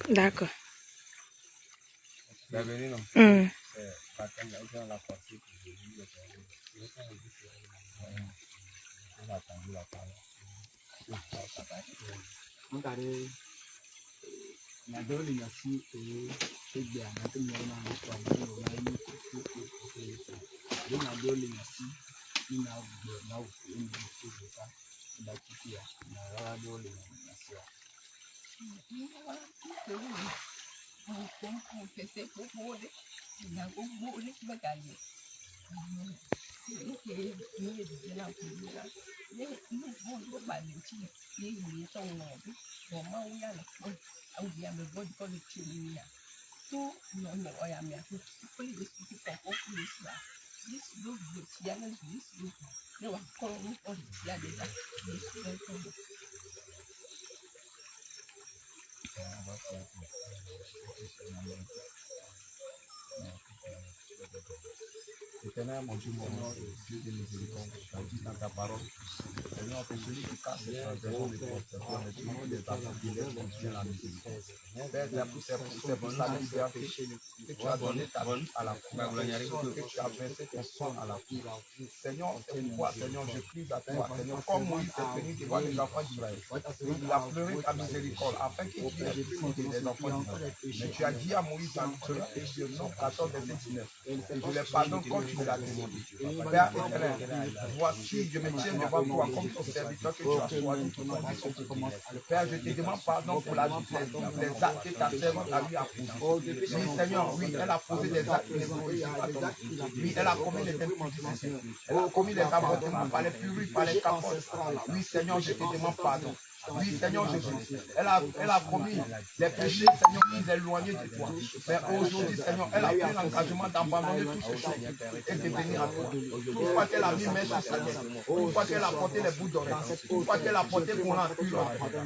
D'accord. Éternel, mon Dieu, mon Dieu de miséricorde, tu as dit dans ta parole, Seigneur, que celui qui casse les transgressions de ton peuple, mais tu les accomplis, mon Dieu, la miséricorde. Père, c'est pour sa liberté que tu as donné ta vie à la croix, que tu as versé ton sang à la croix. Seigneur, c'est pourquoi, Seigneur, je prie à toi, Seigneur, comme Moïse est venu devant les enfants d'Israël, il a pleuré ta miséricorde afin qu'il puisse expliquer les enfants d'Israël. Mais tu as dit à Moïse dans Exode 14, verset 19, et je les pardonne comme tu me l'as demandé. Père éternel, voici, je me tiens devant toi comme ton serviteur que tu as choisi pour ton vie. Père, je te demande pardon pour les actes que ta servante a lui posés. Oui, Seigneur, oui, elle a posé des actes oui, elle a commis des impudices. Elle a commis des avortements par les furies, par les capotes. Oui, Seigneur, je te demande pardon. Oui, Seigneur Jésus, elle a commis les péchés, Seigneur, qui éloignés de toi. Mais aujourd'hui, Seigneur, elle a pris l'engagement d'abandonner tout ce choses et de venir à toi. Une fois qu'elle a mis main sur sa tête, une fois qu'elle a porté les bouts d'oreilles, une fois qu'elle a porté pour l'enculer,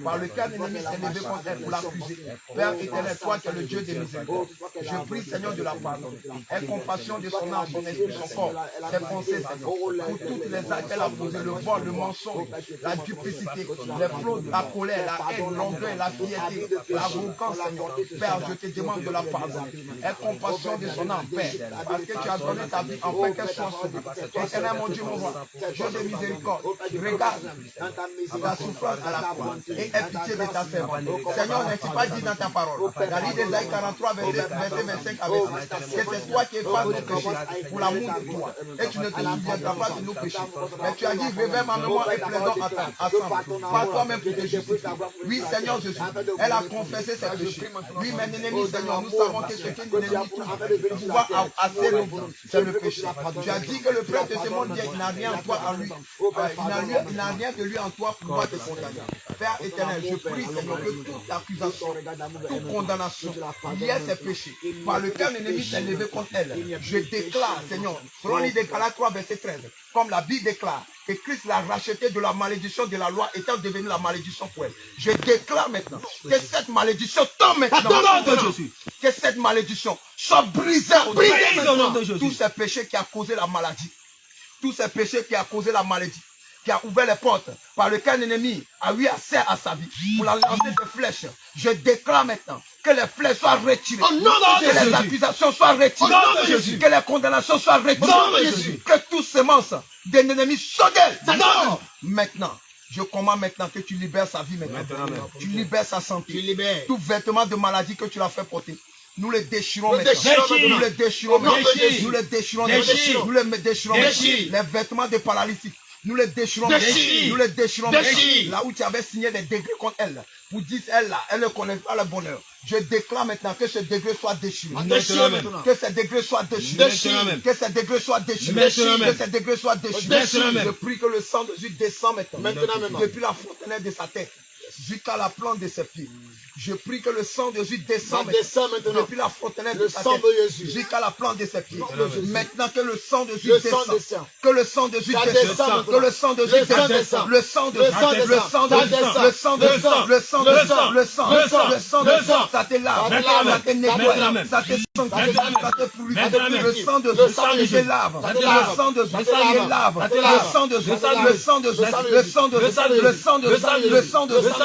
par lequel l'ennemi s'est levé contre elle pour l'accuser. Père éternel, toi qui es le Dieu des miséricordes, je prie, Seigneur, de la pardonner. Aie compassion de son âme, son esprit, son corps, ses pensées, Seigneur, pour toutes les actes qu'elle a posées, le vol, le mensonge, la duplicité, les fraudes, la colère, la haine, l'orgueil, la fierté, l'arrogance, Seigneur. Père, je te demande de la pardon. Aie compassion de son âme, Père, parce que tu as donné ta vie afin qu'elle soit sauvée. Éternel, mon Dieu, mon roi, Dieu de miséricorde, regarde la souffrance à la croix et aie pitié de ta servante. Seigneur, n'as-tu pas dit dans ta parole, dans l'île d'Ésaïe 43, verset 25 avec que c'est toi qui effaces nos péchés pour l'amour de toi. Et tu ne te souviendras pas de nos péchés. Mais tu as dit, réveille ma mémoire et plaisons ensemble. Pas toi-même pour te justifier. Oui, Seigneur Jésus, elle a confessé ses péchés. Oui, mes ennemis, Seigneur, nous savons que ce qui nous ennemi trouve pouvoir assez long, c'est le péché. Tu as dit que le prince de ce monde, il n'a rien en toi en lui. Il n'a rien de lui en toi pour pouvoir te condamner. Père éternel, je prie, Seigneur, que toute accusation, toute condamnation liée à ses péchés, par lequel l'ennemi s'est levé contre elle, je déclare, Seigneur, selon l'île de Galates 3, verset 13, comme la Bible déclare, que Christ l'a racheté de la malédiction de la loi étant devenu la malédiction pour elle. Je déclare maintenant que cette malédiction tombe maintenant. Que cette malédiction soit brisée au nom de Jésus. Tous ces péchés qui ont causé la maladie, tous ces péchés qui ont causé la maladie, qui a ouvert les portes par lesquelles l'ennemi a eu accès à sa vie pour la lancer des flèches. Je déclare maintenant que les flèches soient retirées, que les accusations soient retirées, que les condamnations soient retirées, que toute semence d'un ennemi soit d'elle. Maintenant, je commande maintenant que tu libères sa vie maintenant. Tu libères sa santé. Tout vêtement de maladie que tu l'as fait porter. Nous les déchirons maintenant. Nous les déchirons maintenant. Nous les déchirons maintenant. Nous les déchirons maintenant. Les vêtements de paralysie. Nous les déchirons maintenant. Nous les déchirons maintenant. Là où tu avais signé des degrés contre elle. Pour dire elle là, elle ne connaît pas le bonheur. Je déclare maintenant que ce degré soit déchiré. Que ce degré soit déchiré. Que ce degré soit déchiré. Que ce degré soit déchiré. Je prie que le sang de Jésus descend maintenant. Depuis la fontaine de sa tête jusqu'à la plante de ses pieds. Je prie que le sang de Jésus descende maintenant depuis la fontaine de sa tête jusqu'à la plante de ses pieds. Maintenant que le sang de Jésus descend. Que le sang de Jésus descend. Que le sang de Jésus descend. Le sang de Jésus. Le sang de Jésus. Le sang de Jésus. Le sang de Jésus. Le sang de Jésus. Le sang de Jésus. Ça te lave. Ça te nettoie. Ça te sanctifie. Ça te purifie. Le sang de Jésus. Je lave. Le sang de Jésus. Je lave. Le sang de Jésus. Le sang de Jésus. Le sang de Jésus. Le sang de Jésus. Le sang de Jésus.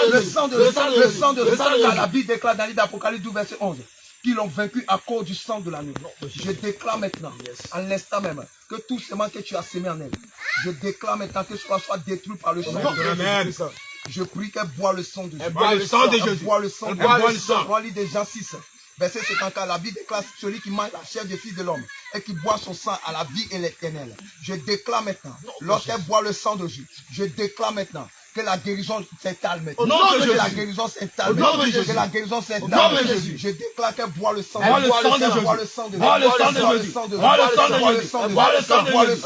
La Bible déclare dans l'Apocalypse 12, verset 11. Qu'ils l'ont vaincu à cause du sang de l'agneau. Je déclare maintenant, à l'instant même, que tout ce que tu as semé en elle, je déclare maintenant que cela soit détruit par le sang de Jésus. Je prie qu'elle boit le sang de Jésus. Boit le sang de Jésus. Boit le sang de Jésus. Boit le sang. On lit des Jean 6, verset 54. La Bible déclare celui qui mange la chair du Fils de l'homme et qui boit son sang à la vie et l'éternel. Je déclare maintenant, lorsqu'elle boit le sang de Jésus, je déclare maintenant que la guérison s'installe maintenant. Que la guérison s'installe maintenant. Que la guérison s'installe maintenant. Je déclare qu'elle boit le sang de Jésus. Boit le sang de Jésus. Boit le sang de Jésus. Boit le sang de Jésus. Boit le sang de Jésus.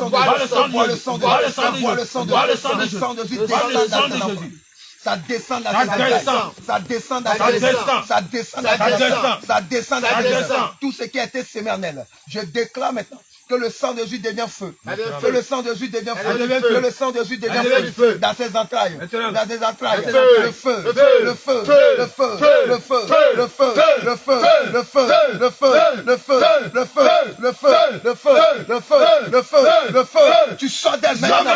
Boit le sang de Jésus. Boit le sang de Jésus. Boit le sang de Jésus. Boit le sang de Jésus. Le sang de Jésus descend dans Jésus. Ça descend dans ça descend dans ça descend dans ça descend dans tout ce qui a été semé en elle. Je déclare maintenant que le sang de Jésus devient feu. Que le sang de Jésus devient feu. Que le sang de Jésus devient feu. Dans ses entrailles. Dans ses entrailles. Le feu. Le feu. Le feu. Le feu. Le feu. Le feu. Le feu. Le feu. Le feu. Le feu. Le feu. Le feu. Le feu. Le feu. Le feu. Tu sors d'elle maintenant.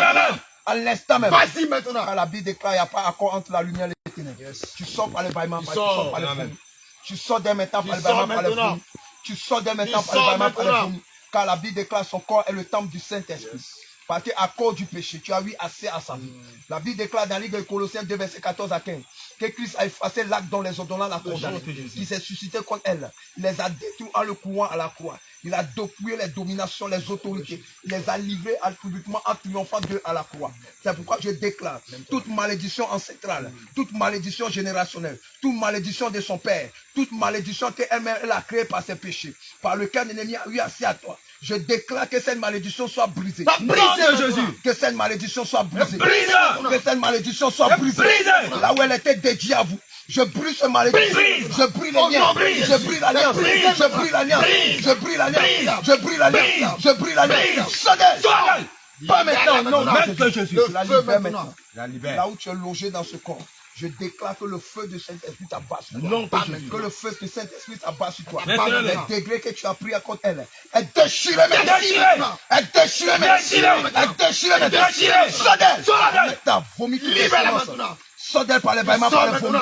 À l'instant même. Vas-y maintenant. Quand la Bible déclare, il n'y a pas accord entre la lumière et les ténèbres. Tu sors par les bâillements, tu sors par les fourmis. Tu sors dès maintenant par les bâillements, par les fourmis. Tu sors dès maintenant par les bâillements, par les fourmis. Car la Bible déclare son corps est le temple du Saint-Esprit. Parce qu'à cause du péché, tu as eu assez à sa vie. La Bible déclare dans le livre de Colossiens 2, verset 14 à 15, que Christ a effacé l'acte dont les ordonnances la condamné, qui s'est suscité contre elle. Il les a détruits en le courant à la croix. Il a dépouillé les dominations, les autorités. Il les a livrés publiquement en triomphant d'eux à la croix. C'est pourquoi je déclare toute malédiction ancestrale, toute malédiction générationnelle, toute malédiction de son père, toute malédiction qu'elle-même a créée par ses péchés, par lequel l'ennemi a eu accès à toi. Je déclare que cette malédiction soit brisée. Brisée, Jésus. Que cette malédiction soit brisée. Que cette malédiction soit brisée. Là où elle était dédiée à vous. Je brise ce malédiction. Je brise les liens. Je brise l'alliance. Je brise l'alliance. Je brise l'alliance. Je brise l'alliance. Je brise l'alliance. Sonnez. Pas maintenant. Non, non. Jésus. La libère maintenant. Là où tu es logé dans ce corps. Je déclare que le feu de Saint-Esprit t'abat sur toi. Que le feu de Saint-Esprit t'abat sur toi. Les degrés que tu as pris à contre elle. Elle déchire maintenant. Elle déchire maintenant. Elle déchire maintenant. Maintenant, vomis tout le silence. Sors d'elle par les bâillements, par les vomis.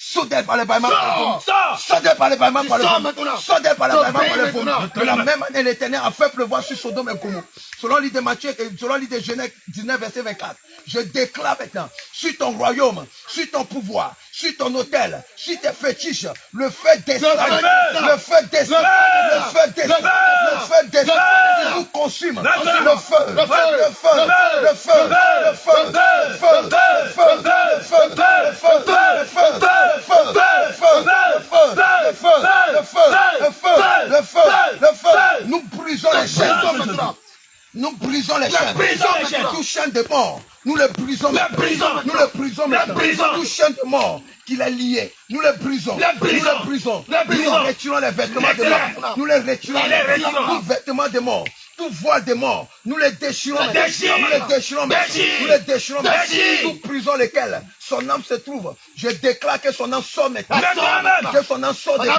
Sors d'elle par les bâillements, par les vomis. Sors d'elle par les bâillements, par les vomis. Sors d'elle par les bâillements, par les vomis. De la même année, l'Éternel a fait pleuvoir sur Sodome et Gomorrhe. Selon l'idée de Matthieu, selon l'idée de Genèse 19, verset 24. Je déclare maintenant, sur ton royaume, sur ton pouvoir, sur ton hôtel, sur tes fétiches, le feu descend. Le feu descend. Le feu descend. Le feu descend. Il vous consume. Le feu. Le feu. Le feu. Le feu. Le feu. Le feu. Le feu. Le feu. Le feu. Le feu. Le feu. Le feu. Le feu. Le feu. Le feu. Le feu. Le feu. Le feu. Nous brisons les chaînes maintenant. Nous brisons les chaînes. Tout chaîne de mort. Nous les brisons maintenant. Nous les brisons maintenant. Tout chaîne de mort qui les lié. Nous les brisons. Nous les brisons. Nous retirons les vêtements de mort. Nous les retirons. Tout vêtements de mort. Tout voile de mort. Nous les déchirons. Nous les déchirons. Nous les déchirons. Nous brisons lesquels son âme se trouve. Je déclare que son âme sort maintenant. Que son âme sort de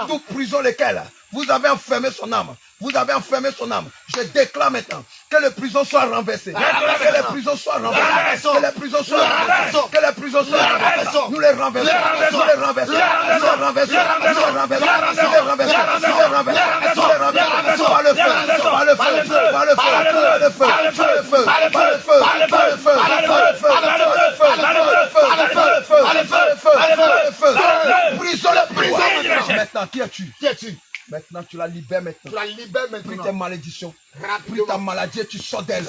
tout prison lesquels vous avez enfermé son âme. Vous avez enfermé son âme. Je déclare maintenant que les prisons soient renversées. Que les prisons soient renversées. Que les prisons soient renversées. Que les prisons soient renversées. Nous les renversons. Nous les renversons. Nous les renversons. Nous les renversons. Nous les renversons. Nous les renversons. Nous les renversons. Par le feu. Par le feu. Par le feu. Par le feu. Par le feu. Par le feu. Par le feu. Par le feu. Par le feu. Par le feu. Par le feu. Par le feu. Par le feu. Par le feu. Brisons les prisons. Maintenant, qui es-tu? Qui es-tu? Maintenant, tu la libères maintenant. Tu la libères maintenant. Pris tes malédictions. Pris ta maladie, tu sors d'elle.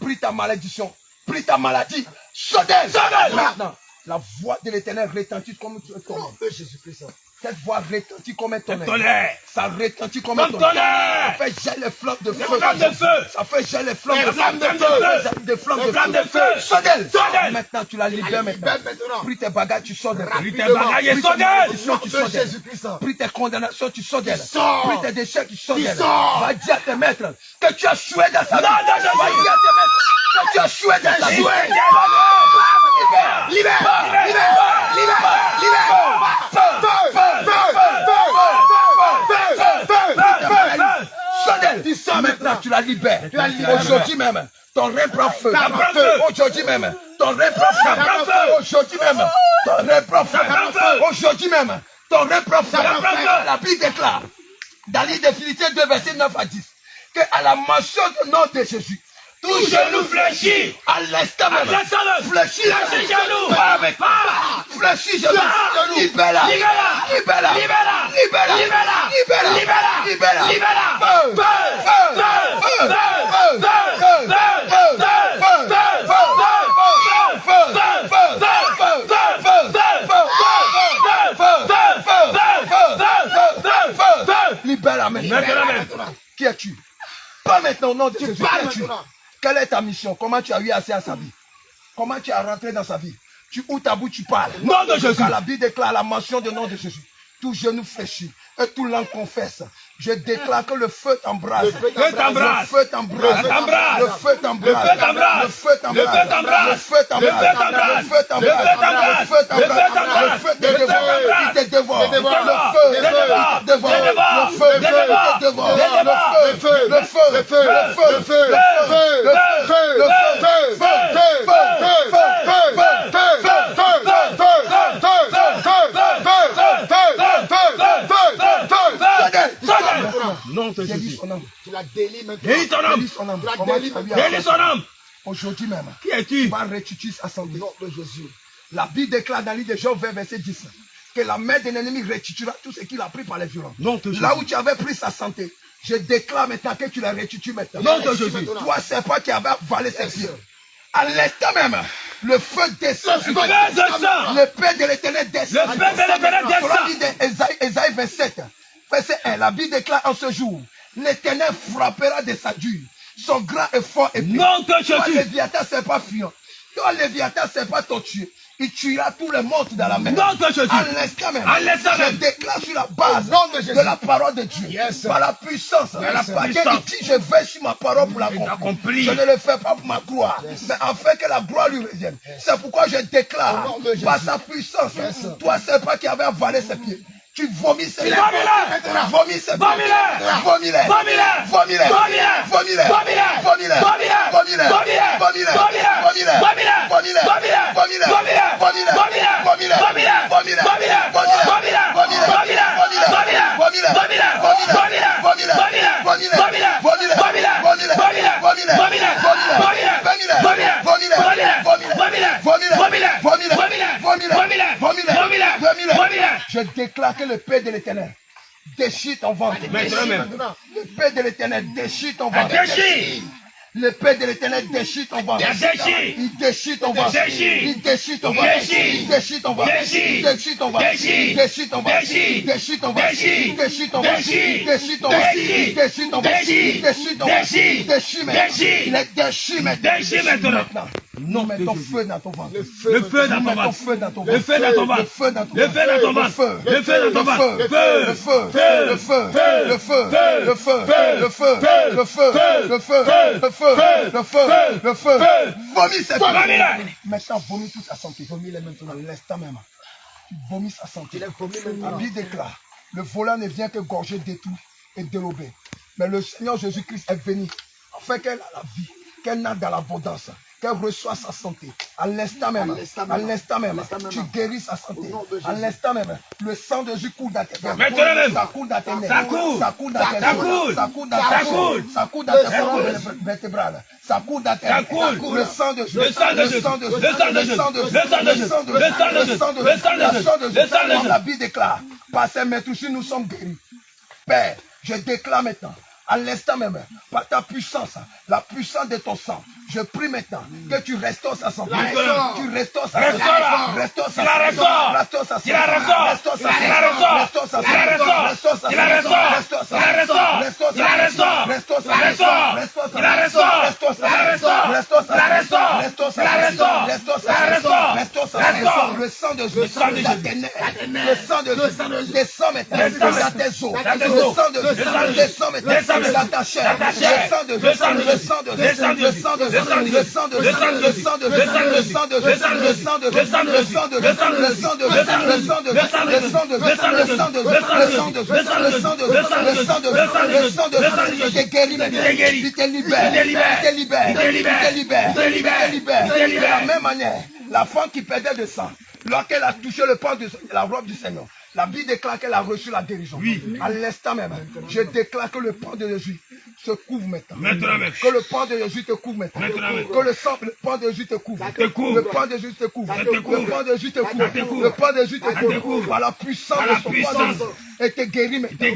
Pris ta malédiction. Pris ta maladie. Sors d'elle. Maintenant, la voix de l'Éternel retentit comme tu es tombé. Jésus-Christ. Cette voix retentit comme un tonnerre. Ça retentit comme un tonnerre. Ça fait jaillir les flammes de feu. Ça fait jaillir les flammes de feu. Des flammes de feu. Sors d'elle. Maintenant, tu la libères maintenant. Pris tes bagages, tu sors d'elle. Pris tes bagages, sors d'elle. Tu sors d'elle. Pris tes condamnations, tu sors d'elle. Pris tes déchets, tu sors d'elle. Va dire à tes maîtres que tu as choué dans sa vie. Va dire à tes maîtres que tu as choué dans sa vie. Libère. Libère. Libère. Libère. Maintenant, tu la libères. Aujourd'hui même, ton règne prend feu. Aujourd'hui même, ton ton reproche, aujourd'hui même, ton reproche, aujourd'hui même, ton reproche, la Bible déclare, dans l'île de Philippiens 2, versets 9 à 10, qu'à la mention du nom de Jésus, tout genou fléchit, à l'instant même, fléchit, genou, fléchit, genou, libère-la, libère-la, libère-la, libère-la, libère-la, libère-la, libère-la maintenant. Qui es-tu? Pas maintenant au nom de Jésus. Qui es-tu? Quelle est ta mission? Comment tu as eu accès à sa vie? Comment tu as rentré dans sa vie? Tu ouvres ta bouche, tu parles. Nom de Jésus. Car la Bible déclare la mention du nom de Jésus. Tout genou fléchit et tout langue confesse. Je déclare que le feu t'embrase. Le feu t'embrase. Le feu t'embrase. Le feu t'embrase. Le feu t'embrase. Le feu t'embrase. Le feu t'embrase. Le feu t'embrase. Le feu t'embrase. Le feu te dévore. Il te dévore. Le feu te dévore. Le feu te dévore. Le feu. Le feu. Le feu. Le feu. Le feu. Le non, délie son âme. Tu la délies maintenant. Délie ton âme. Délie son âme. Aujourd'hui même. Qui es-tu? Tu vas restituer sa santé. Non, de Jésus. La Bible déclare dans le livre de Job 20, verset 10 que la main de l'ennemi restituera tout ce qu'il a pris par les violents. Là où tu avais pris sa santé, je déclare maintenant que tu la restitues maintenant. Non, de Jésus. Toi, c'est pas qui avait avalé ses pieds. À l'instant même, le feu descend. Le Père de l'Éternel descend. Le Père de l'Éternel descend. Ésaïe 27. Verset 1, la Bible déclare en ce jour, l'Éternel frappera de sa dure, son grand effort est épée. Non, toi, Léviathan, c'est pas fuyant. Toi, Léviathan, c'est pas ton tuer. Il tuera tous les morts dans la mer. Non, toi, Jésus. À l'instant même, je déclare sur la base de la parole de Dieu, par la puissance, qui je vais sur ma parole pour l'accomplir. Je ne le fais pas pour ma gloire, mais afin que la gloire lui revienne. C'est pourquoi je déclare, par sa puissance, toi, c'est pas qui avait avalé ses pieds. Tu vomis ses pieds. Vomis ses pieds. Vomis-les. Vomis-les. Vomis-les. Je déclare que le Père de l'Éternel déchire ton ventre. Le Père de l'Éternel déchire ton ventre. Le Père de l'Éternel déchire ton ventre. Il déchire ton ventre. Il déchire ton ventre. Il déchire ton ventre. Il déchire ton ventre. Il déchire ton ventre. Il déchire ton ventre. Il déchire ton ventre. Il déchire ton ventre. Il déchire ton ventre. Il déchire ton ventre. Il déchire maintenant. Il est déchiré maintenant. Non, mets ton feu dans ton ventre. Le feu dans ton ventre. Le feu dans ton ventre. Le feu dans ton ventre. Le feu dans ton ventre. Le feu dans ton ventre. Le feu dans ton ventre. Le feu. Le feu. Le feu. Le feu. Le feu. Le feu. Le feu. Le feu. Le feu. Le feu. Vomis cette femme. Maintenant, vomis toute sa santé. Vomis-les maintenant. L'instant même. Vomis sa santé. La Bible déclare, le volant ne vient que gorger, détruire et dérober. Mais le Seigneur Jésus-Christ est venu afin qu'elle ait la vie, qu'elle nage dans l'abondance, qu'elle reçoive sa santé. À l'instant même, tu guéris sa santé. À l'instant même, le sang de Jésus coule dans tes veines. Ça coule dans tes nerfs. Ça coule dans tes veines. Ça coule dans tes veines. Ça coule dans tes colonnes vertébrales. Ça coule dans tes nerfs. Le sang de Jésus. Le sang de Jésus. Le sang de Jésus. Le sang de Jésus. Le sang de Jésus. Le sang de Jésus. Le sang de Jésus. Comme la Bible déclare, par ces mains touchées, nous sommes guéris. Père, je déclare maintenant, à l'instant même, par ta puissance, la puissance de ton sang, je prie maintenant que tu restaures sa santé. Tu restaures sa santé. Restaure sa santé. Restaure sa santé. Restaure sa santé. Restaure sa santé. Restaure sa santé. Restaure sa santé. Restaure sa santé. Restaure sa santé. Restaure sa santé. Restaure sa santé. Restaure sa santé. Restaure sa santé. Restaure sa santé. Restaure sa santé. Le sang de Jésus dans tes nerfs. Le sang de Jésus descend maintenant dans tes os. Le sang de Jésus descend maintenant dans ta chair. Le sang de Jésus. Le sang de Jésus. Le sang de Jésus. Le sang de Jésus. De la même manière, la femme qui perdait de sang, lorsqu'elle a touché le pan de la robe du Seigneur, la Bible déclare qu'elle a reçu la guérison. Oui. À l'instant même, je déclare que le pan de Jésus se couvre maintenant. Que le pan de Jésus te couvre maintenant. Que le pan de Jésus te couvre. Le pan de Jésus te couvre. Le pan de Jésus te couvre. Le pan de Jésus te couvre. Par la puissance de son pan de Jésus. Et te guérit maintenant. Il te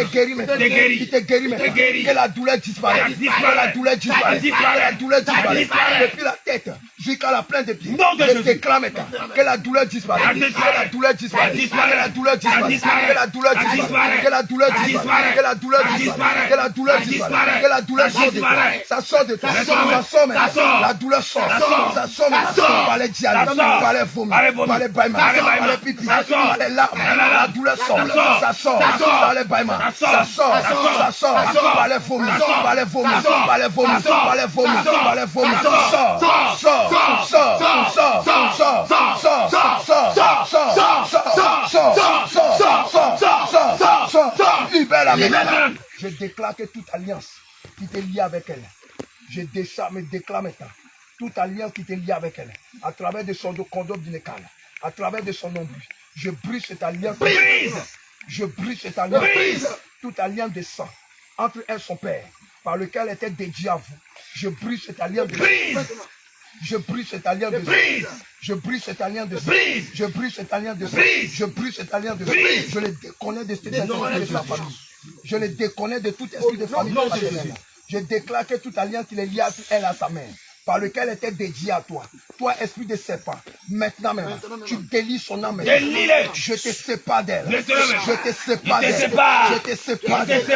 guérit maintenant. Il te guérit maintenant. Que la douleur disparaisse. Que la douleur disparaisse. Que la douleur disparaisse. Depuis la tête jusqu'à la plainte des pieds. Je déclare maintenant que la douleur disparaisse. Que la douleur disparaisse. Que la douleur disparaisse. Que la douleur disparaisse. Que la douleur disparaisse. Que la douleur disparaisse. Que la douleur disparaisse. Que la douleur sort de toi. Ça sort de toi. Ça sort maintenant. La douleur sort. Ça sort maintenant. Par les diarrhées. Par les vomis. Par les bâillements. Par les pipis. Par les larmes. La douleur sort. Ça sort. Par les bâillements. Ça sort. Ça sort. Par les vomis. Par les vomis. Par les vomis. Par les vomis. Par les vomis. Libère la main. Je déclare que toute alliance qui te lie avec elle, je déclare maintenant toute alliance qui te lie avec elle, à travers de son condom gynécal, à travers de son nombril, je brise cette alliance. Je brise cette alliance. Toute alliance de sang entre elle et son père, par lequel elle était dédiée à vous. Je brise cette alliance de je brise cette alliance de je brise cette alliance de je brise cette alliance de je brise cette alliance de je les déconnais de cette alliance de sa famille. Je les déconnais de tout esprit de famille paternelle. Je déclare que toute alliance qui est liée à elle à sa mère, par lequel elle était dédiée à toi. Toi, esprit de serpent, maintenant même, tu délies son âme. Je te sépare d'elle. Je te sépare d'elle. Je te sépare d'elle. Je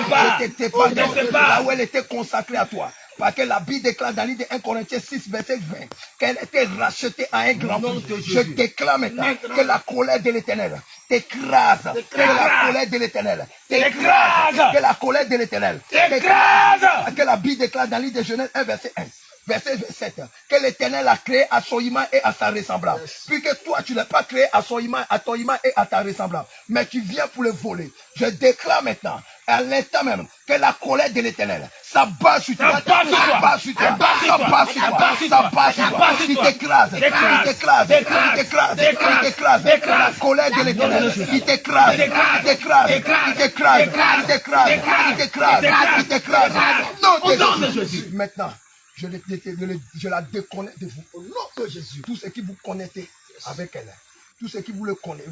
te sépare d'elle. Là où elle était consacrée à toi. Parce que la Bible déclare dans le livre de 1 Corinthiens 6, verset 20, qu'elle était rachetée à un grand prix. Je déclare maintenant que la colère de l'Éternel t'écrase. Que la colère de l'Éternel t'écrase. Que la colère de l'Éternel t'écrase. Que la Bible déclare dans le livre de Genèse 1, verset 1. Verset 27, que l'Éternel a créé à son image et à sa ressemblance. Puisque toi, tu ne l'as pas créé à ton image et à ta ressemblance. Mais tu viens pour le voler. Je déclare maintenant, à l'instant même, que la colère de l'Éternel, ça bat sur toi. Ça bat sur toi. Ça bat sur toi. Ça bat sur toi. Il t'écrase. Il t'écrase. Il t'écrase. Il t'écrase. La colère de l'Éternel, il t'écrase. Il t'écrase. Il t'écrase. Il t'écrase. Il t'écrase. Il t'écrase. Non de Jésus. Maintenant. Je la déconnais de vous. Au nom de Jésus. Tous ceux qui vous connectez avec elle. Tous ceux qui vous le connaissent.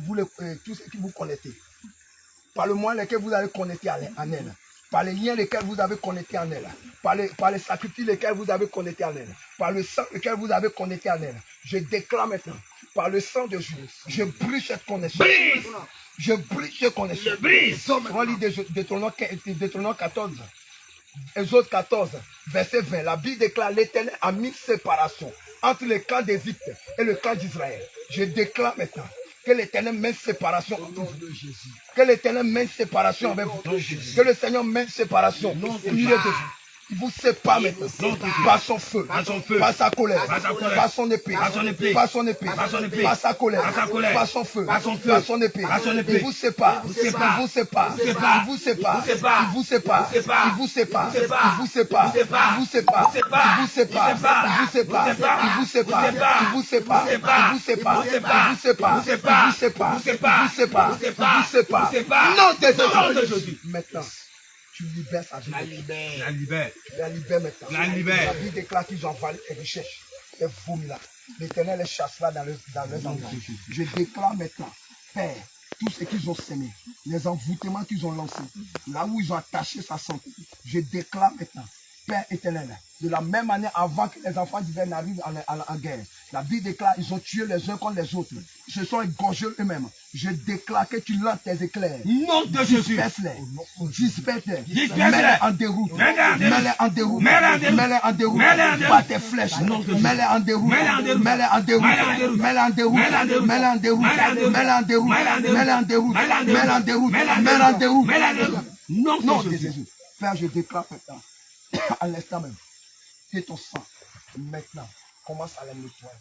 Tous ceux qui vous connectez. Par le moyen lesquels vous avez connecté en elle. Par les liens lesquels vous avez connecté en elle. Par les sacrifices lesquels vous avez connecté en elle. Par le sang lequel vous avez connecté en elle. Je déclare maintenant. Par le sang de Jésus. Je brise cette connexion. Je brise cette connexion. On lit Deutéronome 14. Exode 14, verset 20, la Bible déclare l'Éternel a mis séparation entre le camp d'Égypte et le camp d'Israël. Je déclare maintenant que l'Éternel met séparation entre vous. Que l'Éternel met séparation avec vous. Que le Seigneur met séparation au milieu de vous. Il vous sépare maintenant par son feu, par sa colère, par son épée, par son épée, par sa colère, par son feu, par son épée. Il vous sépare, il vous sépare, il vous sépare, il vous sépare, il vous sépare, il vous sépare, il vous sépare, il vous sépare, il vous sépare, il vous sépare, il vous sépare, il vous sépare, il vous sépare, il vous sépare, il vous sépare, il vous sépare. Non de Jésus. Maintenant. Tu libères sa vie. La libère maintenant. La Bible déclare qu'ils ont avalé les richesses. Les vomis là. L'Éternel les chassera dans leurs endroits. Je déclare maintenant, Père, tout ce qu'ils ont semé, les envoûtements qu'ils ont lancés, là où ils ont attaché sa santé, je déclare maintenant, Père éternel, de la même manière avant que les enfants d'Israël n'arrivent en guerre, la Bible déclare ils ont tué les uns contre les autres. Ils se sont égorgés eux-mêmes. Je déclare que tu lances tes éclairs. Non de Jésus. Disperse-les. Mets-les en déroute. Mets-les en déroute. Mets-les en déroute. Pas tes flèches. Mets-les en déroute. Mets-les en déroute. Mets-les en déroute. Mets-les en déroute. Mets-les en déroute. Mets-les en déroute. Mets-les en déroute. Mets-les en déroute. Non de Jésus. Père, je déclare maintenant, à l'instant même, que ton sang Maintenant, commence à la nettoyer.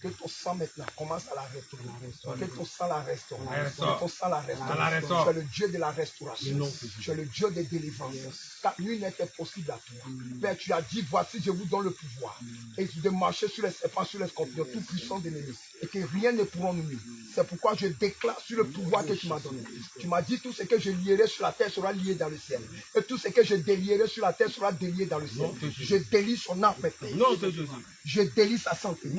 Que ton sang maintenant commence à la restaurer. Que ton sang la restaure. Que ton sang la restaure. Tu es le Dieu de la restauration. Tu es le Dieu des délivrances. Car nul n'était possible à toi. Père, tu as dit, voici, je vous donne le pouvoir. Et de marcher sur les serpents, sur les scorpions, tout puissant d'ennemis. Et que rien ne pourra nous nuire. C'est pourquoi je déclare sur le pouvoir que tu m'as donné. Tu m'as dit, tout ce que je lierai sur la terre sera lié dans le ciel. Et tout ce que je délierai sur la terre sera délié dans le ciel. Je délie son âme maintenant. Je délie sa santé.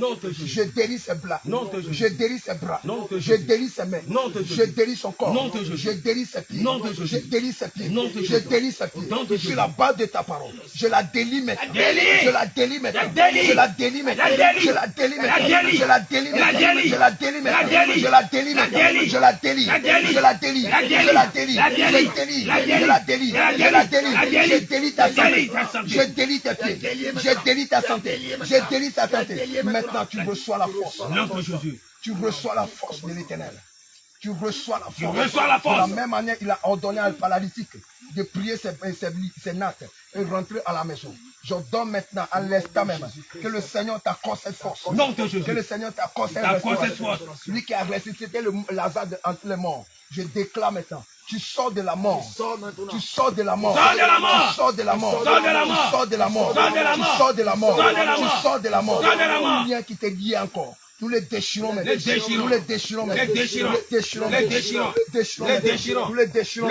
Je délie ses bras. Je délie ses bras. Je délie ses mains. Je délie son corps. Je délie ses pieds. Je délie ses pieds. Je délie ses pieds. Sur la base de ta parole. Je la délie maintenant. Je la délie maintenant. Je la délie maintenant. Je la délie maintenant. Je la délie maintenant. Je la délie maintenant. Je la délie maintenant. Je la délie. Je la délie. Je la délie. Je délie. Je la délie. Je la délie. Je délie ta santé. Je délie tes pieds. Je délie ta santé. Je délie ta santé. Maintenant, tu reçois la force. Tu reçois la force de l'Éternel. Tu reçois la force. De la même manière, il a ordonné à le paralytique de prier ses nattes et rentrer à la maison. J'ordonne maintenant, à l'instant même, que le Seigneur t'accorde cette force. Que le Seigneur t'accorde cette force. Lui qui a ressuscité Lazare entre les morts. Je déclare maintenant. Tu sors de la mort. Tu sors de la mort. Tu sors de la mort. Tu sors de la mort. Tu sors de la mort. Tu sors de la mort. Tout lien qui t'est lié encore. Nous les déchirons maintenant. Nous les déchirons maintenant. Nous les déchirons. Nous les déchirons.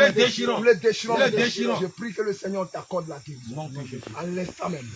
Je prie que le Seigneur t'accorde la guérison. À l'instant même.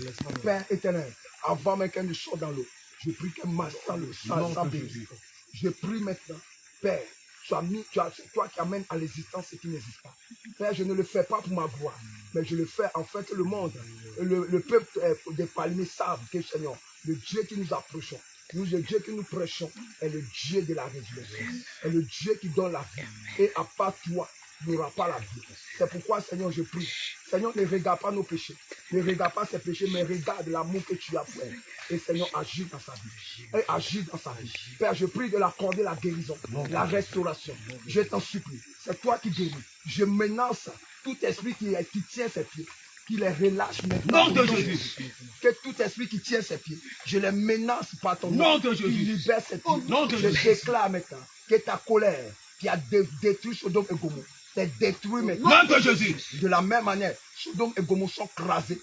Père éternel, avant même qu'elle ne sorte dans l'eau, je prie que ma sang le sang bénisse. Je prie maintenant, Père. C'est toi qui amènes à l'existence ce qui n'existe pas. Père, je ne le fais pas pour ma gloire, mais je le fais en fait que le monde, le peuple des Palmiers savent que Seigneur, le Dieu qui nous approchons, le Dieu que nous prêchons est le Dieu de la résurrection, est le Dieu qui donne la vie. Et à part toi, il n'y aura pas la vie. C'est pourquoi, Seigneur, je prie. Seigneur, ne regarde pas nos péchés. Ne regarde pas ses péchés, mais regarde l'amour que tu as pour elle. Et Seigneur, agis dans sa vie. Et agis dans sa vie. Père, je prie de l'accorder la guérison, la restauration. Je t'en supplie. C'est toi qui guéris. Je menace tout esprit qui tient ses pieds. Qu'il les relâche maintenant. Non de Jésus. Que tout esprit qui tient ses pieds, je les menace par ton nom. Qui libère ses pieds. Je déclare maintenant que ta colère qui a détruit Sodome et Gomorrhe, t'es détruit maintenant. Non de Jésus. De la même manière, Sodome et Gomorrhe sont crasés.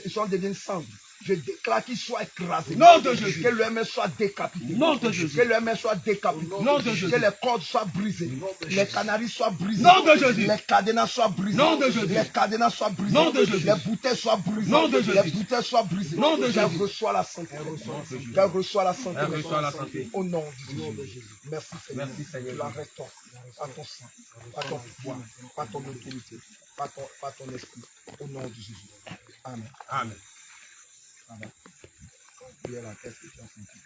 Ils sont devenus cendres. Je déclare qu'ils soient écrasés. Non de Jésus. Que le main soit décapité. Non de Jésus. Que le main soit décapité. Non de Jésus. Que les cordes soient brisées. Les canaries soient brisées. Non de Jésus. Les cadenas soient brisés. Non de Jésus. Les cadenas soient brisés. Non de Jésus. Les bouteilles soient brisées. Non de Jésus. Les bouteilles soient brisées. Non de Jésus. Qu'elle reçoit la santé. Qu'elle reçoit la santé. Elle reçoit la santé. Au nom de Jésus. Merci Seigneur. Merci Seigneur. Tu la restaures par ton sang, par ton pouvoir, par ton autorité, par ton esprit. Au nom de Jésus. Amen. Amen. Amen. La tête que tu as senti.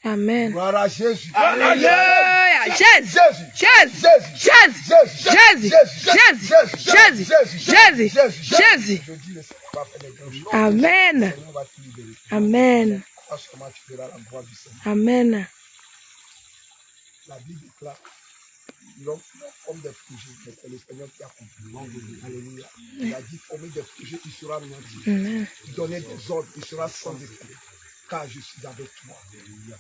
Amen. Gloire à Jésus. Alléluia. Jésus. Jésus. Jésus. Jésus. Jésus. Jésus. Jésus. Amen. Amen. Amen. La Bible déclare l'homme forme des projets, mais c'est le Seigneur qui a compris. Alléluia. Il a dit former des projets, il sera anéanti. Donner des ordres, il sera sans défaut. Car je suis avec toi.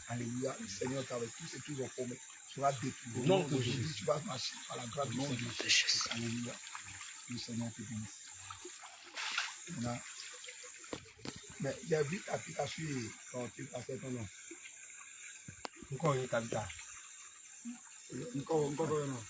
Alléluia. Le Seigneur est avec tous ceux qui vont former. Sera détruit. Non, aujourd'hui, tu vas marcher par la grâce du Seigneur. Alléluia. Le Seigneur te bénisse. Mais j'ai vu ta pique à suivre quand tu passais ton nom. Encore une capitale. Encore un an.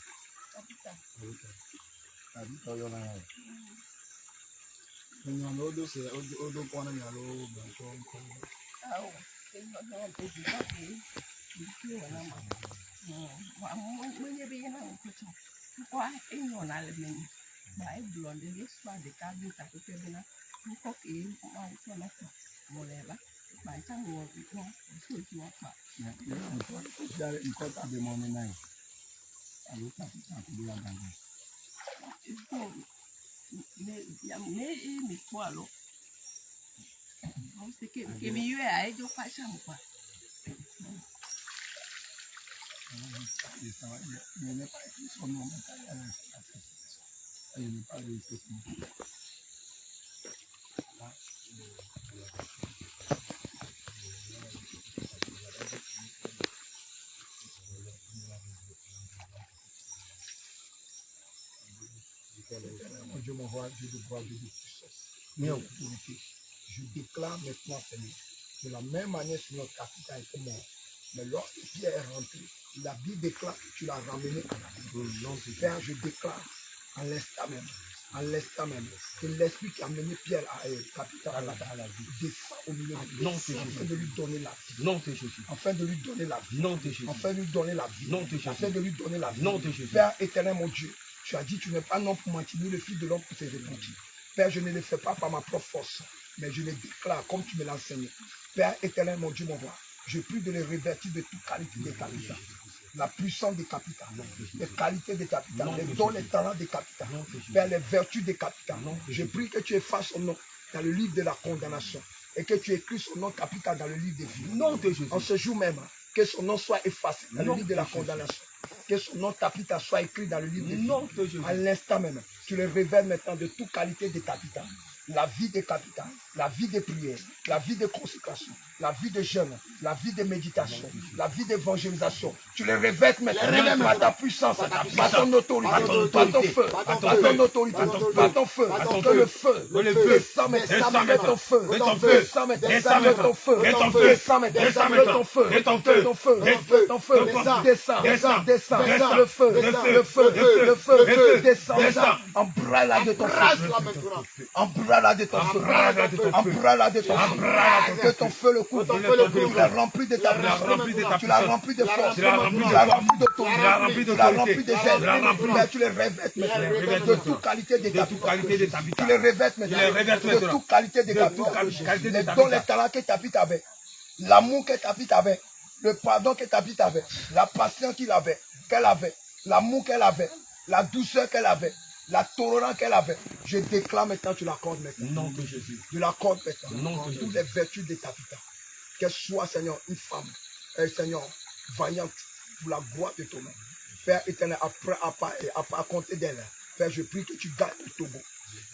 Mon Dieu, mon roi, Dieu de gloire, Dieu de puissance, Dieu d'autorité. Je déclare maintenant, Seigneur, de la même manière que notre capitaine était mort. Mais lorsque Pierre est rentré, la Bible déclare que tu l'as ramené à la vie. Père, je déclare en l'instant même, que l'esprit qui a mené Pierre à capitaine à la vie descend au milieu de nous, afin de lui donner la vie. Non, Jésus. Afin de lui donner la vie. Non, Jésus. Afin de lui donner la vie. Non, Jésus. Afin de lui donner la vie. Non, Jésus. Père éternel, mon Dieu, tu as dit, tu n'es pas non pour mentir, ni le fils de l'homme pour se repentir. Père, je ne le fais pas par ma propre force, mais je le déclare comme tu me l'as enseigné. Père éternel, mon Dieu, mon roi, je prie de les revêtir de toute qualité des capitales. La puissance des capitales, les qualités des capitales, les dons, les talents des capitales, Père, les vertus des capitales. Je prie que tu effaces son nom dans le livre de la condamnation et que tu écris son nom capital dans le livre des vies. Non, Jésus. En ce jour même, que son nom soit effacé dans le livre de la condamnation. Que son nom capital soit écrit dans le livre des vies. À l'instant même, tu le révèles maintenant de toute qualité des capitales. La vie des capitales, la vie des prières, la vie de consécration, la vie de jeûne, la vie de méditation, la vie d'évangélisation. Tu les révèles maintenant par ta puissance, par ton autorité, par ton feu, par ton autorité, par ton feu, que le feu descend maintenant de ton feu, descend maintenant de ton feu, descend maintenant de ton feu, ton feu, descend, le feu, descend, embrase-la de ton feu, embrase-la de ton feu, embrase-la de ton feu, que ton feu le couvre, tu l'as rempli de ta puissance, tu l'as rempli de force, tu l'as rempli d'autorité, tu l'as rempli de zèle, tu les revêtes maintenant de toute qualité des capitales, tu les revêtes maintenant de toute qualité des capitales, les dons, les talents que Tabitha avait, l'amour que Tabitha avait, le pardon que Tabitha avait, la patience qu'elle avait, l'amour qu'elle avait, la douceur qu'elle avait, la tolérance qu'elle avait, je déclare maintenant, tu l'accordes maintenant. Non de Jésus. Tu l'accordes maintenant. Non de toutes les vertus de Tabitha. Qu'elle soit, Seigneur, une femme, Seigneur, vaillante pour la gloire de ton nom. Père éternel, après à compter d'elle, Père, je prie que tu gagnes le Togo,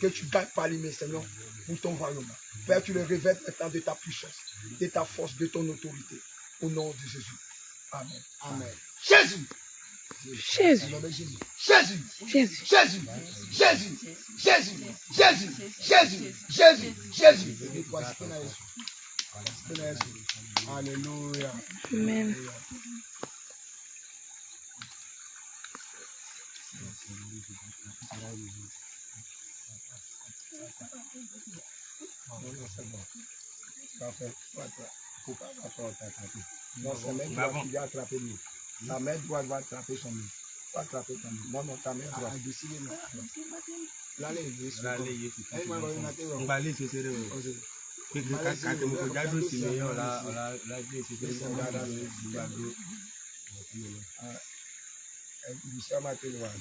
que tu gagnes Palimé, Seigneur, pour ton royaume. Père, tu le revêtes maintenant de ta puissance, de ta force, de ton autorité. Au nom de Jésus. Amen. Amen. Jésus. Jésus. Jésus. Jésus. Jésus. Jésus. Jésus. Jésus. Jésus. Jésus. Jésus. Alléluia. Amen. La main droite va attraper son nez. Va attraper ton nez. Non, non, ta main droite.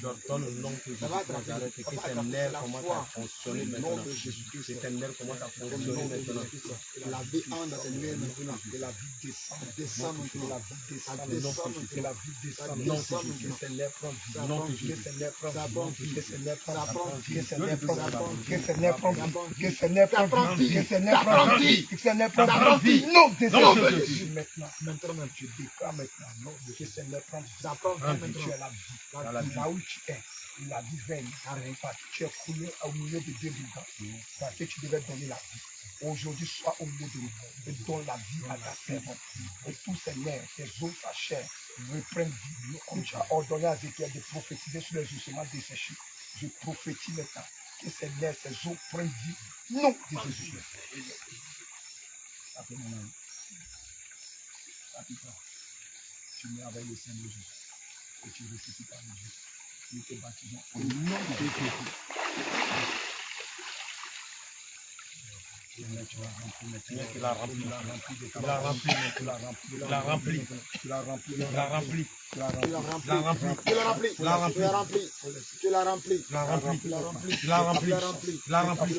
J'entends le nom que Jésus Nazareth et que tes nerfs commencent à fonctionner maintenant. Que tes nerfs commencent à fonctionner maintenant. La vie entre dans ses nerfs maintenant. Que la vie descend maintenant. La vie descend. Que la vie descend. Non, que ses nerfs prennent vie. Non, que ses nerfs prennent vie. Que ses nerfs prennent vie. Que ses nerfs prennent vie. Que ses nerfs prennent vie. Que ses nerfs prennent vie. Que ses nerfs prennent vie. Que ses nerfs prennent vie. Non, de Jésus. Maintenant même, tu déclares maintenant. Non, que ses nerfs prennent vie. Tu es la vie. Là où tu es, la vie règne. Parce que tu es coulé au milieu de deux brigands. Parce que tu devais donner la vie. Aujourd'hui, sois au milieu de nous et donne la vie à ta servante. Et tous ces nerfs, tes os, ta chair, reprennent vie. Comme tu as ordonné à Ézéchiel de prophétiser sur les ossements desséchés, je prophétise maintenant que ces nerfs, ces os prennent vie nom de Jésus. Ça fait mon ami. Ça fait ça. Tu mets avec le Seigneur Jésus. Et tu ressuscites avec Jésus. Nous te baptisons au nom de Jésus. Tu l'as rempli. Tu l'as rempli. Tu l'as rempli. Tu l'as rempli. Tu l'as rempli. Tu l'as rempli. Tu l'as rempli. Tu l'as rempli. Tu l'as rempli. Tu l'as rempli. Tu l'as rempli. Tu l'as rempli. Tu l'as rempli. Tu l'as rempli. Tu l'as rempli.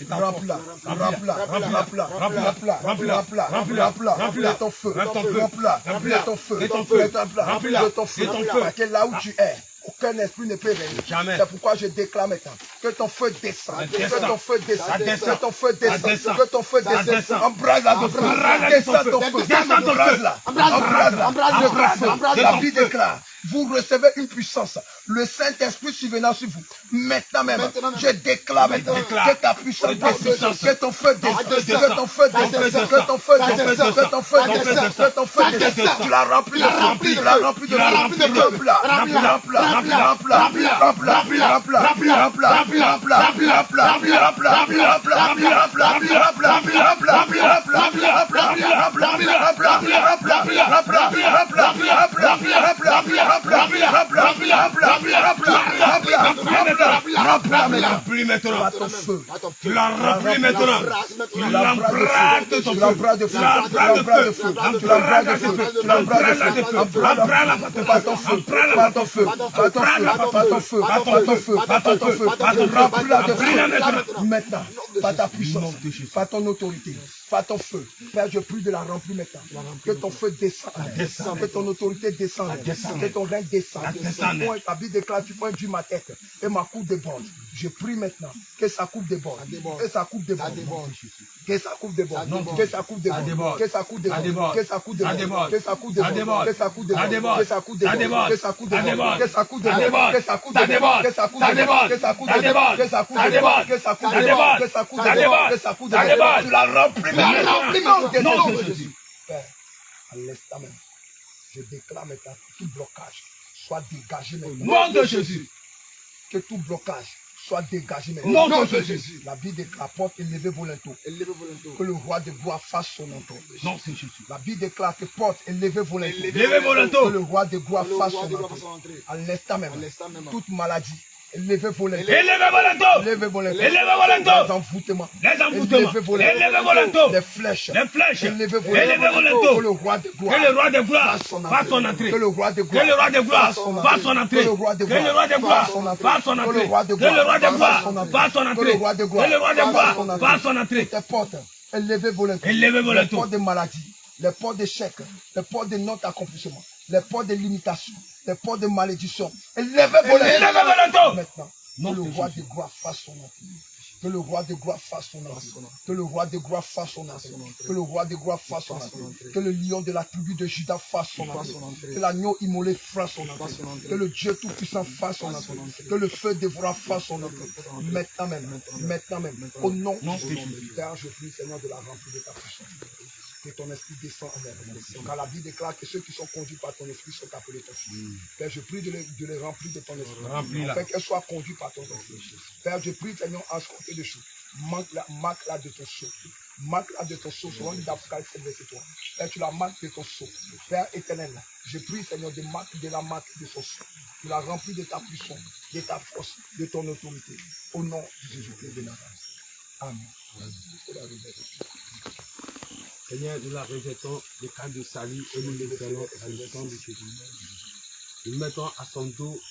Rempla. Rempla. Rempla. Rempla. Rempla. Rempla. Rempla ton feu. Rempla. Rempla ton feu. Ton feu. Rempla ton feu. Parce que là où tu es, aucun esprit ne peut régner. C'est pourquoi je déclare maintenant que ton feu descend. Que ton feu descend. Que ton feu descend. Que ton feu descend. Embrase la de feu. Descends ton feu. Embrase la. Embrase la. La vie déclare. Vous recevez une puissance. Le Saint-Esprit survenant sur vous. Maintenant même, je déclare maintenant que ta puissance descend. Que ton feu descend. Que ton feu descend. Que ton feu descend. Que ton feu descend. Que ton feu descend. Tu l'as rempli de feu. Tu l'as rempli de feu. Remplis maintenant. Tu l'as rempli maintenant. Tu l'embrasses de ton feu. Tu l'embrasses de feu. Tu l'embrasses de feu. Tu l'embrasses de feu. Pas ton feu. Pas ton feu. Pas ton feu. Pas ton feu. Pas ton feu. Pas ton feu. Remplis-la de feu. Maintenant. Pas ta puissance. Pas ton autorité. Pas ton feu. Père, je prie de la remplir maintenant. Que ton feu descende. Que ton autorité descende. Que ton règne descende. Ta Bible déclare, tu prends ma tête et ma coupe déborde. Je prie maintenant que sa coupe déborde. Que sa coupe déborde. Que sa coupe déborde. Que sa coupe déborde. Que sa coupe déborde. Que sa coupe déborde. Que sa coupe déborde. Que sa coupe déborde. Que sa coupe déborde. Que sa coupe déborde. Que sa coupe déborde. Que sa coupe déborde. Que sa coupe déborde. Que sa coupe déborde. Que sa coupe déborde. Que sa coupe déborde. Que sa coupe déborde. Que sa coupe déborde. Tu la remplis maintenant. Non, Jésus. Père, à l'instant même, je déclare maintenant que tout blocage soit dégagé maintenant. Nom de Jésus. Que tout blocage soit dégagé maintenant. Nom de Jésus. La Bible déclare porte élevée volontaire. Que le roi de gloire fasse son entrée. Non, c'est Jésus. La Bible déclare que porte élevée volontaire. Que le roi de gloire fasse son entrée. À l'instant même, toute maladie. Élevez volontaire. Élevez volontaire. Les envoûtements. Élevez volontaire. Les flèches. Élevez volontaire. Que le roi de gloire fasse son entrée. Que le roi de gloire fasse son entrée. Que le roi de Que le roi de gloire fasse son entrée. Que le roi de gloire fasse son entrée. Que le roi de gloire fasse son entrée. Tes portes. Élevez volontaire. Les portes de maladie. Les portes d'échec. Les portes de non-accomplissement. Les portes de limitation. Les portes de malédiction. Élevez volontaire. Maintenant, que le roi de gloire fasse son entrée. Que le roi de gloire fasse son entrée. Que le roi de gloire fasse son entrée. Que le roi de gloire fasse son entrée. Que le lion de la tribu de Juda fasse son entrée. Que l'agneau immolé fasse son entrée. Que le Dieu tout-puissant fasse son entrée. Que le feu dévorant fasse son entrée. Maintenant même. Maintenant même. Au nom de Jésus. Père, je prie, Seigneur, de la remplir de ta puissance. Que ton esprit descend en elle. Car la vie déclare que ceux qui sont conduits par ton esprit sont appelés ton fils. Père, je prie de les remplir de ton esprit. Afin qu'elles soient conduites par ton esprit. Père, je prie, Seigneur, en ce côté de choses. Marque-la de ton sceau. Marque-la de ton sceau. Selon l'Apocalypse 7, verset 3. Père, tu la marques de ton sceau. Père éternel, je prie, Seigneur, de la marque de ton sceau. Tu la remplis de ta puissance, de ta force, de ton autorité. Au nom de Jésus-Christ de Nazareth. Amen. Seigneur, nous la rejetons, le cas de salut, et nous les allons à le sang de Jésus. Nous mettons à son dos,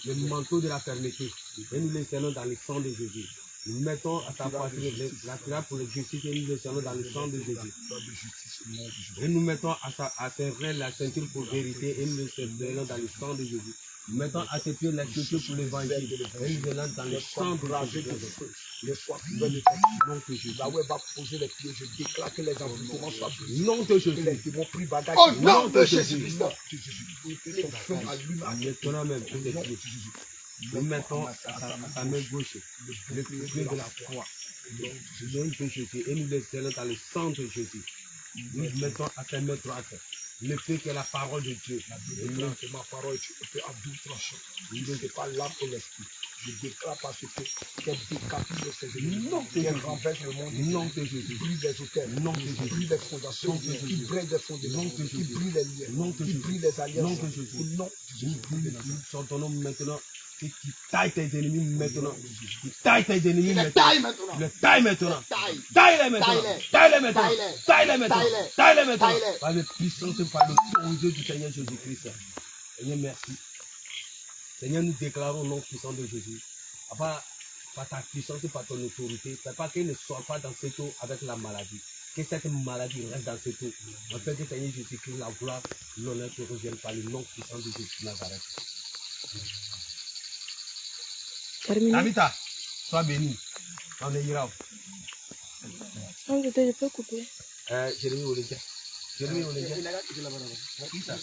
le manteau de la fermeté, et nous les allons dans le sang de Jésus. Nous mettons à sa poitrine la cuirasse pour le justice, et nous les allons dans le sang de Jésus. Et nous mettons à ses reins la ceinture pour vérité, et nous les allons dans le sang de Jésus. Nous mettons à ses pieds la ceinture pour l'évangile. Et nous allons dans le sang de Jésus. Les soirs qui veulent le Jésus. Là où elle va poser les pieds, je déclare que les envoûtements soient brisés. Non de Jésus. Que les démons prient bagaille. Au nom de Jésus. Ton feu allume à maintenant même pour les pieds. Nous mettons à sa main gauche le pied de la croix. Le nom de Jésus. Et nous les allons dans le sang de Jésus. Nous mettons à sa main droite l'épée qui est la parole de Dieu. Que ma parole est une épée à double tranchant. Je ne sais pas l'âme et l'esprit. Je déclare parce que qu'elle décapite ses ennemis, qu'elle renverse le monde, Nom de Jésus. qui brise les hôtels, Nom de qui Jésus. brise les fondations, qui brise les fondements, qui brise les liens, qui brise les alliances. Au nom de Jésus. Sur ton nom maintenant. Qui taille tes ennemis maintenant. Qui taille tes ennemis Il maintenant. taille maintenant. Le taille maintenant. Taille. Taille-les maintenant. Taille-les. Taille-les maintenant. Taille-les. Taille-les maintenant. Taille-les. Taille-les maintenant. Taille-les. Par le puissance et par l'autorité du Seigneur Jésus-Christ. Seigneur, merci. Seigneur, nous déclarons le nom puissant de Jésus. Par ta puissance et par ton autorité, pas qu'il ne soit pas dans cette eau avec la maladie. Que cette maladie reste dans cette eau. En fait, que Seigneur Jésus-Christ, la gloire, l'honneur te revienne par le nom puissant de Jésus de Nazareth. Terminé. Tabitha, sois béni. On est ira. Non, je peux couper. Jérémie Olinka. Jérémie Olinka. Qui ça?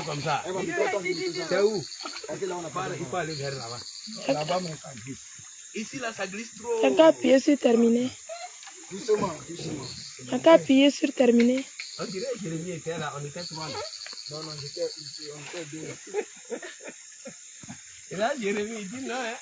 Comme ça. C'est où? Il faut aller vers là-bas. Là-bas, mais ça glisse. Ici, là, ça glisse trop. T'as qu'à appuyer sur terminé. Doucement, doucement. T'as qu'à appuyer sur terminé. On dirait que Jérémie était là, on était trois là. Non, non, on était deux. Et là, Jérémie, il dit non, hein.